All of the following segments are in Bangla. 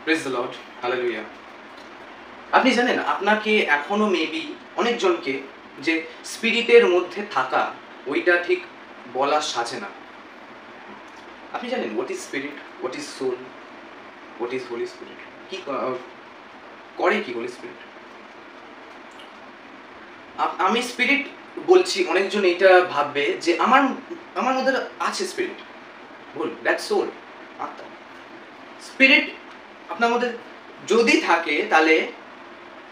Praise the Lord, hallelujah. আপনি জানেন আপনাকে এখনো মেবি অনেকজনকে যে স্পিরিটের মধ্যে থাকা ওইটা ঠিক বলা সাজে না। আপনি জানেন what is spirit, what is soul, what is holy spirit, কি করে কি হোলি স্পিরিট? আমি স্পিরিট বলছি, অনেকজন এটা ভাববে যে আমার আমার মধ্যে আছে স্পিরিট। ভুল, দ্যাটস সোল, আত্মা। স্পিরিট আপনার মধ্যে যদি থাকে তাহলে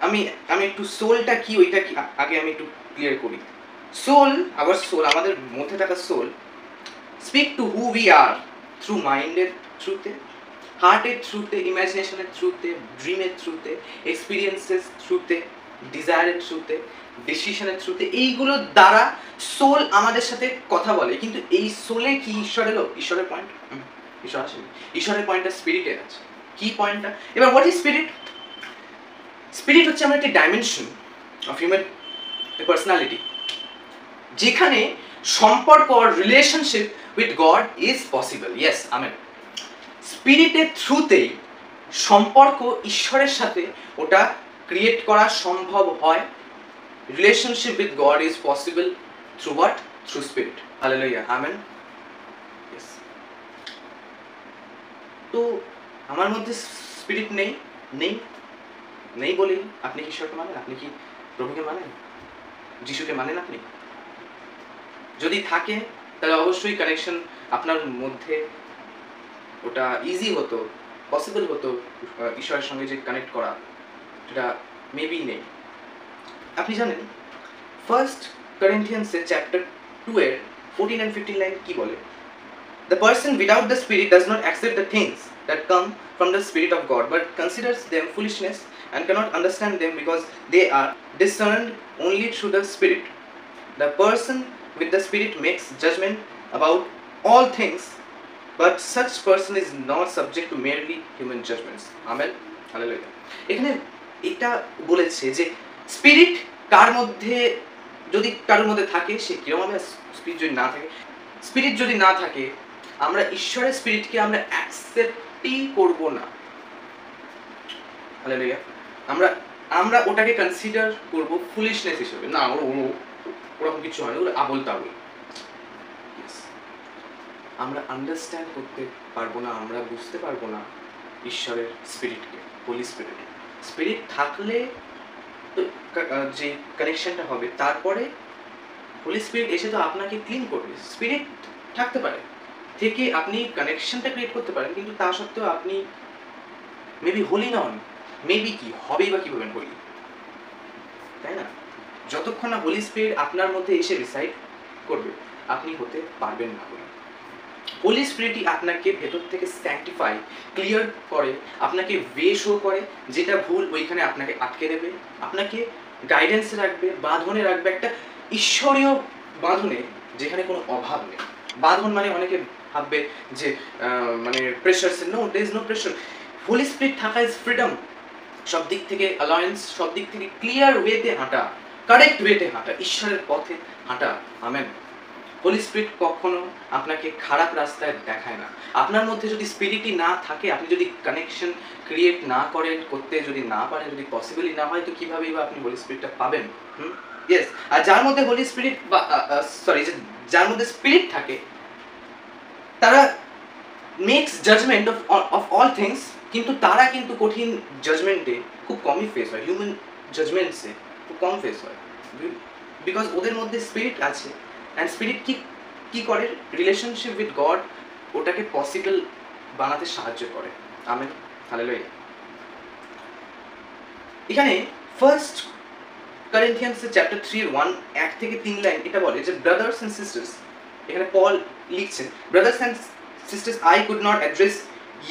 আমি আমি একটু সোলটা কি ওইটা কি আগে আমি একটু ক্লিয়ার করি। সোল, আওয়ার সোল, আমাদের মধ্যে থাকা soul speak to who we are through মাইন্ডের থ্রুতে, হার্টের থ্রুতে, ইমাজিনেশনের থ্রুতে, ড্রিমের থ্রুতে, এক্সপিরিয়েন্সেস থ্রুতে, ডিজায়ারের থ্রুতে, ডিসিশনের থ্রুতে, এইগুলোর দ্বারা সোল আমাদের সাথে কথা বলে। কিন্তু এই সোলে কি ঈশ্বরেরও ঈশ্বরের পয়েন্ট? ঈশ্বর আসেনি। ঈশ্বরের পয়েন্টটা স্পিরিটে আছে। কি পয়েন্টটা? এবার হোয়াট ইজ স্পিরিট? স্পিরিট হচ্ছে আমার একটি ডাইমেনশন অফ হিউম্যান পার্সোনালিটি, যেখানে সম্পর্ক relationship with God is possible. Yes, amen. স্পিরিটের থ্রুতেই সম্পর্ক ঈশ্বরের সাথে ওটা ক্রিয়েট করা সম্ভব হয়। Relationship with God is possible through what? Through spirit. Hallelujah, amen. Yes. তো আমার মধ্যে স্পিরিট নেই নেই নেই বলেই আপনি কি ঈশ্বরকে মানেন? আপনি কি প্রভুকে মানেন? যিশুকে মানেন? আপনি যদি থাকে তাহলে অবশ্যই কানেকশন আপনার মধ্যে ওটা ইজি হতো, পসিবল হতো ঈশ্বরের সঙ্গে যে কানেক্ট করা, সেটা মেবি নেই। আপনি জানেন ফার্স্ট করিন্থিয়ান্সের চ্যাপ্টার 2 এর 14 and 15 লাইন কি বলে? The person without the spirit does not accept the things that come from the spirit of God, but considers them foolishness and cannot understand them because they are discerned only through the spirit. The person with the spirit makes judgment about all things, but such person is not subject to merely human judgments. Amen. Hallelujah. এখানে এটা বলেছে যে স্পিরিট কার মধ্যে, যদি কারোর মধ্যে থাকে সে কিরকম হবে, স্পিরিট যদি না থাকে, স্পিরিট যদি না থাকে আমরা ঈশ্বরের স্পিরিটকে আমরা অ্যাকসেপ্টই করব না। হালেলুয়া। আমরা ওটাকে কনসিডার করব ফুলিশনেস হিসেবে। না, ওরকম কিছু হয় না, ওরা আবোল তাবোল। আমরা আন্ডারস্ট্যান্ড করতে পারবো না, আমরা বুঝতে পারবো না ঈশ্বরের স্পিরিটকে, হোলি স্পিরিট। স্পিরিট থাকলে তো যে কানেকশনটা হবে, তারপরে হোলি স্পিরিট এসে তো আপনাকে ক্লিন করবে। স্পিরিট থাকতে পারে, থেকে আপনি কানেকশনটা ক্রিয়েট করতে পারেন, কিন্তু তা সত্ত্বেও আপনি মেবি হোলি নন। মেবি কি হবেই বা কীভাবে হোলি, তাই না? যতক্ষণ না হোলি স্পিরিট আপনার মধ্যে এসে রিসাইড করবে আপনি হতে পারবেন না। হোলি স্পিরিটই আপনাকে ভেতর থেকে স্যাংটিফাই, ক্লিয়ার করে, আপনাকে ওয়ে শো করে, যেটা ভুল ওইখানে আপনাকে আটকে দেবে, আপনাকে গাইডেন্সে রাখবে, বাঁধনে রাখবে, একটা ঈশ্বরীয় বাঁধনে যেখানে কোনো অভাব নেই। বাঁধন মানে অনেকে ভাববে যে মানে pressure, no, there is no pressure. Holy spirit থাকা ইজ ফ্রিডম। সব দিক থেকে অ্যালায়েন্স, সব দিক থেকে ক্লিয়ার ওয়েতে হাঁটা, কারেক্ট ওয়েতে হাঁটা, ঈশ্বরের পথে হাঁটা। আমেন। হোলি স্পিরিট কখনো আপনাকে খারাপ রাস্তায় দেখায় না। আপনার মধ্যে যদি স্পিরিটই না থাকে, আপনি যদি কানেকশন ক্রিয়েট না করেন, করতে যদি না পারেন, যদি পসিবলই না হয়, তো কীভাবেই বা আপনি হোলি স্পিরিটটা পাবেন? ইয়েস। আর যার মধ্যে হোলি স্পিরিট বা যার মধ্যে স্পিরিট থাকে, তারা makes judgement of all things, কিন্তু তারা কিন্তু কঠিন জাজমেন্টে খুব কমই ফেস হয়, হিউম্যান জাজমেন্টসে খুব কম ফেস হয়, বিকজ ওদের মধ্যে স্পিরিট আছে। অ্যান্ড স্পিরিট কি করে? রিলেশনশিপ উইথ গড ওটাকে পসিবল বানাতে সাহায্য করে। আমেন। হালেলুয়া। এখানে ফার্স্ট করিন্থিয়ান্সের চ্যাপ্টার 3:1 থেকে 3 লাইন এটা বলে যে ব্রাদার্স অ্যান্ড সিস্টার্স, এখানে পল লিখছেন, brothers and sisters, I could not address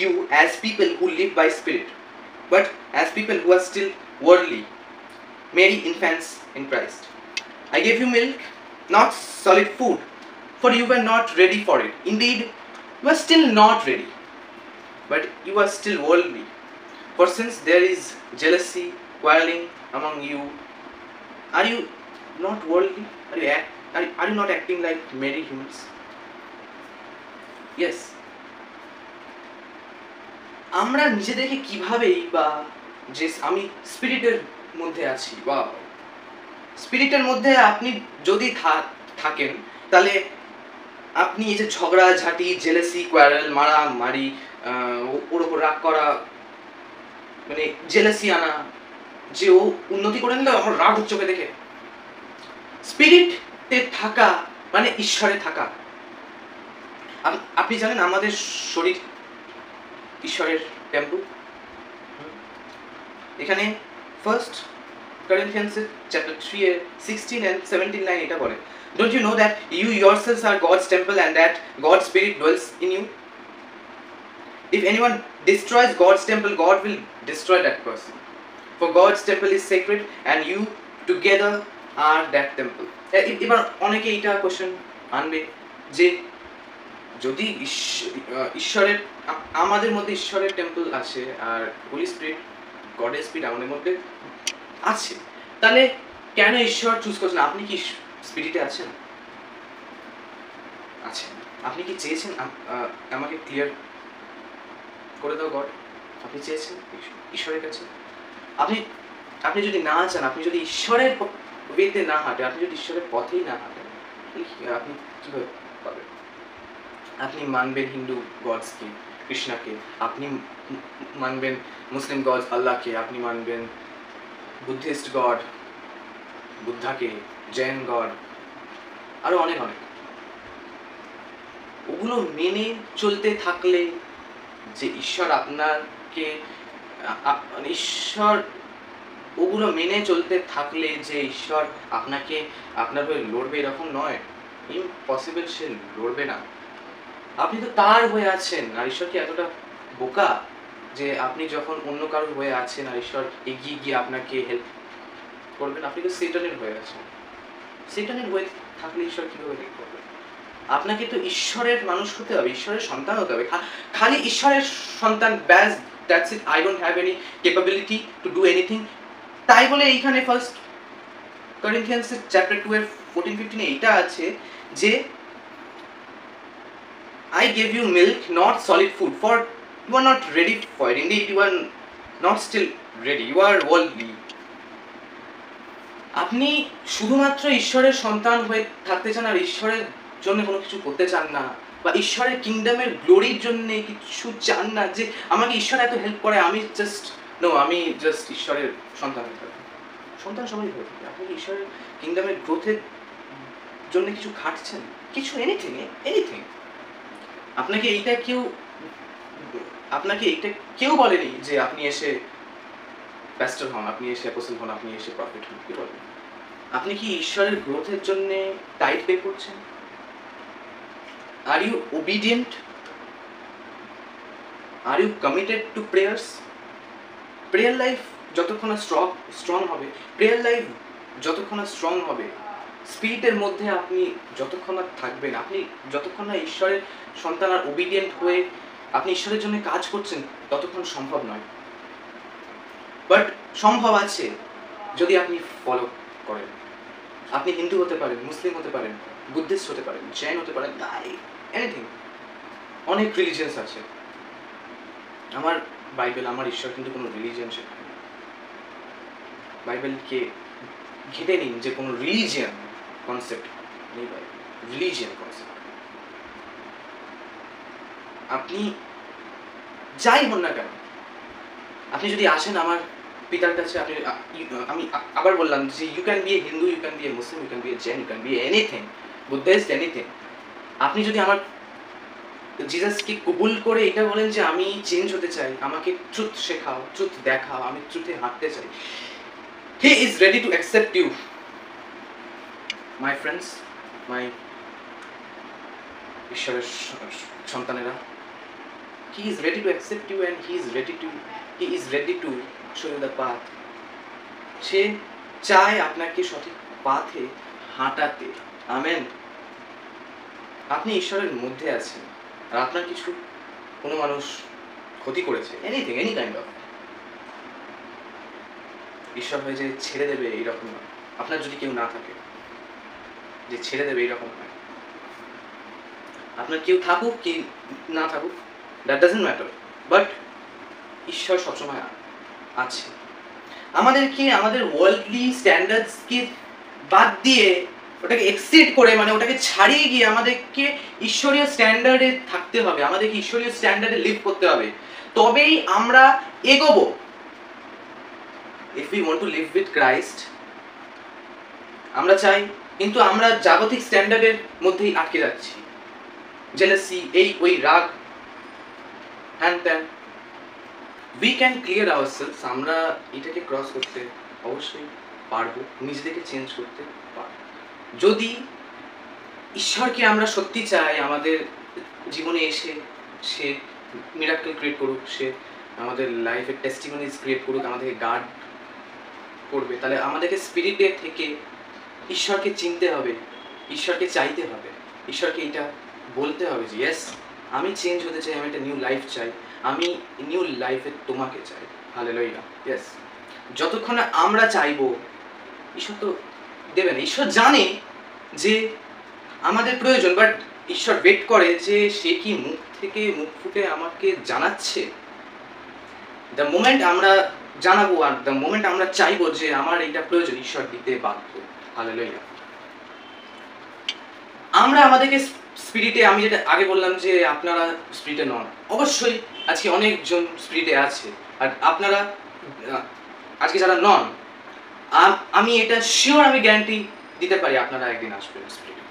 you as people who live by spirit, but as people who are still worldly, merely infants in Christ. I gave you milk, not solid food, for you were not ready for it. Indeed, you are still not ready, but you are still worldly. For since there is jealousy, quarreling among you, are you not worldly? Are you not acting like merry humans? Yes. আমরা নিজেদেরকে কিভাবেই বা যে আমি স্পিরিটের মধ্যে আছি বা স্পিরিটের মধ্যে আপনি যদি থাকেন, তাহলে আপনি এই যে ঝগড়াঝাটি, জেলেসি, কোয়ারেল, মারামারি, ওর ওপর রাগ করা, মানে জেলেসি আনা, যে ও উন্নতি করে নিল আমার রাগ হচ্ছে ওকে দেখে। স্পিরিটে থাকা মানে ঈশ্বরে থাকা। আপনি জানেন আমাদের শরীর ঈশ্বরের টেম্পল। এখানে first Corinthians chapter 3 16 and 17 line এটা বলে, don't you know that you yourselves are God's temple and that God's spirit dwells in you? If anyone destroys God's temple, God will destroy that person, for God's temple is sacred and you together are that temple. এবার অনেকে এটা কোশ্চেন আনবে যে যদি ঈশ্বরের আমাদের মধ্যে ঈশ্বরের টেম্পল আছে আর হোলি স্পিরিট, গডের স্পিরিট আমাদের মধ্যে আছে, তাহলে কেন ঈশ্বর চুজ করছেন? আপনি কি স্পিরিটে আছেন? আছেন। আপনি কি চেয়েছেন আমাকে ক্লিয়ার করে দাও গড? আপনি চেয়েছেন ঈশ্বরের কাছে? আপনি যদি না চান, আপনি যদি ঈশ্বরের ওয়েতে না হাঁটেন, আপনি যদি ঈশ্বরের পথেই না হাঁটেন, আপনি কিভাবে পাবেন? আপনি মানবেন হিন্দু গডসকে, কৃষ্ণাকে, আপনি মানবেন মুসলিম গড আল্লাহকে, আপনি মানবেন বুদ্ধিস্ট গড বুদ্ধাকে, জৈন গড, আরো অনেক অনেক। ওগুলো মেনে চলতে থাকলে যে ঈশ্বর আপনাকে ঈশ্বর ওগুলো মেনে চলতে থাকলে যে ঈশ্বর আপনাকে আপনার হয়ে লড়বে এরকম নয়, ইম্পসিবল। সে লড়বে না। আপনি তো তার হয়ে আছেন। আর ঈশ্বর কি এতটা বোকা যে আপনি যখন অন্য কারোর হয়ে আছেন আর ঈশ্বর এগিয়ে গিয়ে আপনাকে হেল্প করবেন? আপনি তো সেটানের হয়ে আছেন। সেটানের হয়ে থাকলে ঈশ্বর কিভাবে হেল্প করবে? আপনাকে তো ঈশ্বরের মানুষ হতে হবে, ঈশ্বরের সন্তান হতে হবে। খালি ঈশ্বরের সন্তান ব্যাস, that's it, I don't have any capability to do anything, তাই বলে এইখানে ফার্স্ট করিন্থিয়ান্স চ্যাপ্টার 2 এর 14-15 এইটা আছে যে I gave you milk, not solid food, for you are not ready for it. Indeed, you are not still ready. You are worldly. আপনি শুধুমাত্র ঈশ্বরের সন্তান হয়ে থাকতে চান আর ঈশ্বরের জন্য কোনো কিছু করতে চান না, বা ঈশ্বরের কিংডমের গ্লোরির জন্য কিছু চান না, যে আমাকে ঈশ্বর এত হেল্প করে, আমি জাস্ট ঈশ্বরের সন্তান হয়ে থাকি। সন্তান সবাই হয়ে থাকে। আপনি ঈশ্বরের কিংডমের গ্রোথের জন্য কিছু খাটছেন? কিছু এনিথিং। আপনাকে এইটা কেউ বলেনি যে আপনি এসে প্যাস্টর হন, আপনি এসে অ্যাপোস্টল হন, আপনি এসে প্রফেট হন। কি বলেন? আপনি কি ঈশ্বরের গ্রোথের জন্য টাইট পে করছেন? Are you obedient? Are you committed to prayers? Prayer life যতক্ষণ স্ট্রং হবে, স্পিরিটের মধ্যে আপনি যতক্ষণ না থাকবেন, আপনি যতক্ষণ না ঈশ্বরের সন্তান আর ওবিডিয়েন্ট হয়ে আপনি ঈশ্বরের জন্য কাজ করছেন, ততক্ষণ সম্ভব নয়। বাট সম্ভব আছে যদি আপনি ফলো করেন। আপনি হিন্দু হতে পারেন, মুসলিম হতে পারেন, বুদ্ধিস্ট হতে পারেন, জৈন হতে পারেন, এনিথিং। অনেক রিলিজিয়ান্স আছে। আমার বাইবেল, আমার ঈশ্বর কিন্তু কোনো রিলিজিয়ান শেখায় না। বাইবেলকে ঘেটে নিন যে কোনো রিলিজিয়ান কনসেপ্ট নেই। রিলিজিয়ান কনসেপ্ট আপনি যাই হন না কেন, আপনি যদি আসেন আমার পিতার কাছে, আমি আবার বললাম যে you can be a Hindu, you can be a Muslim, you can be a Jain, you can be anything, Buddhist, anything. আপনি যদি আমার জিসাসকে কবুল করে এটা বলেন যে আমি চেঞ্জ হতে চাই, আমাকে ট্রুথ শেখাও, ট্রুথ দেখাও, আমি ট্রুথে হাঁটতে চাই, he is ready to accept you. My friends, my ঈশ্বরের সন্তানেরা, he is ready to accept you and he is ready to show you the path. সে চায় আপনাকে সঠিক পাথে হাঁটাতে। আমেন। আপনি ঈশ্বরের মধ্যে আছেন আর আপনার কোনো মানুষ ক্ষতি করেছে, এনিথিং, এনি কাইন্ড অফ, ঈশ্বর হয়ে যে ছেড়ে দেবে এইরকম নয়। আপনার যদি কেউ না থাকে যে ছেড়ে দেবে এইরকম নয়। আপনার কেউ থাকুক কি না থাকুক, দ্যাট ডাজন্ট ম্যাটার, বাট ঈশ্বর সবসময় আছে। আমাদেরকে আমাদের ওয়ার্ল্ডলি স্ট্যান্ডার্ডসকে বাদ দিয়ে ওটাকে এক্সিড করে, মানে ওটাকে ছাড়িয়ে গিয়ে আমাদেরকে ঈশ্বরীয় স্ট্যান্ডার্ডে থাকতে হবে, আমাদেরকে ঈশ্বরীয় স্ট্যান্ডার্ডে লিভ করতে হবে, তবেই আমরা এগোবো। If we want to live with Christ, আমরা চাই, কিন্তু আমরা জাগতিক স্ট্যান্ডার্ডের মধ্যেই আটকে যাচ্ছি, জেলাসি, এই ওই রাগ, হ্যান ত্যান। উই ক্যান ক্লিয়ার আওয়ারসেলস, আমরা এটাকে ক্রস করতে অবশ্যই পারবো, নিজেদেরকে চেঞ্জ করতে পারবো, যদি ঈশ্বরকে আমরা সত্যি চাই আমাদের জীবনে এসে সে মিরাকল ক্রিয়েট করুক, সে আমাদের লাইফের টেস্টিমনিজ ক্রিয়েট করুক, আমাদেরকে গার্ড করবে, তাহলে আমাদেরকে স্পিরিটে থেকে ঈশ্বরকে চিনতে হবে, ঈশ্বরকে চাইতে হবে, ঈশ্বরকে এটা বলতে হবে যে ইয়েস আমি চেঞ্জ হতে চাই, আমি একটা নিউ লাইফ চাই, আমি নিউ লাইফে তোমাকে চাই। হালেলুয়া। ইয়েস, যতক্ষণ আমরা চাইবো ঈশ্বর তো দেবে না। ঈশ্বর জানে যে আমাদের প্রয়োজন, বাট ঈশ্বর ওয়েট করে যে সে কি মুখ থেকে মুখ ফুটে আমাকে জানাচ্ছে। দ্য মোমেন্ট আমরা জানাবো আর দ্য মোমেন্ট আমরা চাইবো যে আমার এইটা প্রয়োজন, ঈশ্বর দিতে বাধ্য। হালেলুয়া। আমরা আমাদেরকে স্পিরিটে, আমি যেটা আগে বললাম যে আপনারা স্পিরিটে নন, অবশ্যই আজকে অনেকজন স্পিরিটে আছে, আর আপনারা আজকে যারা নন, আমি এটা শিওর, আমি গ্যারান্টি দিতে পারি আপনারা একদিন আসবেন স্পিরিটে।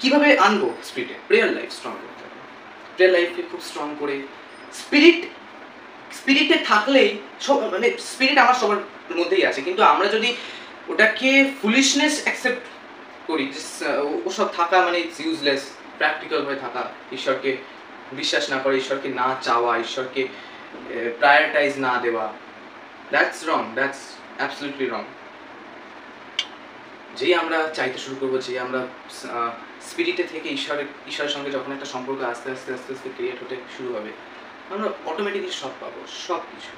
কিভাবে আনবো স্পিরিটে? প্রেয়ার লাইফ স্ট্রং করতে হবে, প্রেয়ার লাইফকে খুব স্ট্রং করে, স্পিরিটে থাকলেই সব, মানে স্পিরিট আমার সবার মধ্যেই আছে, কিন্তু আমরা যদি ওটাকে ফুলিশনেস অ্যাকসেপ্ট করি, ওসব থাকা মানে ইটস ইউজলেস, প্র্যাকটিক্যাল হয়ে থাকা, ঈশ্বরকে বিশ্বাস না করে, ঈশ্বরকে না চাওয়া, ঈশ্বরকে প্রায়োরিটাইজ না দেওয়া, দ্যাটস রং, দ্যাটস অ্যাবসলিউটলি রং। যেই আমরা চাইতে শুরু করবো, যেই আমরা স্পিরিটে থেকে ঈশ্বরের সঙ্গে যখন একটা সম্পর্ক আস্তে আস্তে আস্তে আস্তে ক্রিয়েট হতে শুরু হবে, আমরা অটোমেটিকলি সব পাবো, সব কিছু,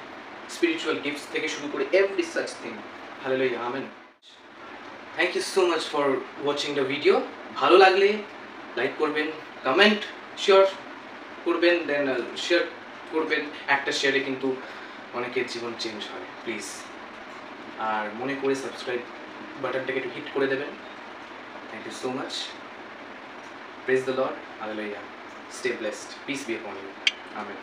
স্পিরিচুয়াল গিফটস থেকে শুরু করে every such thing. Hallelujah, amen. Thank you so much for watching the video. ভালো লাগলে লাইক করবেন, কমেন্ট শিওর করবেন, দেন শেয়ার করবেন। একটা শেয়ারে কিন্তু অনেকের জীবন চেঞ্জ হয়, প্লিজ। আর মনে করে সাবস্ক্রাইব বাটনটাকে একটু হিট করে দেবেন। Thank you so much. Praise the Lord. Hallelujah. Stay blessed. Peace be upon you. Amen.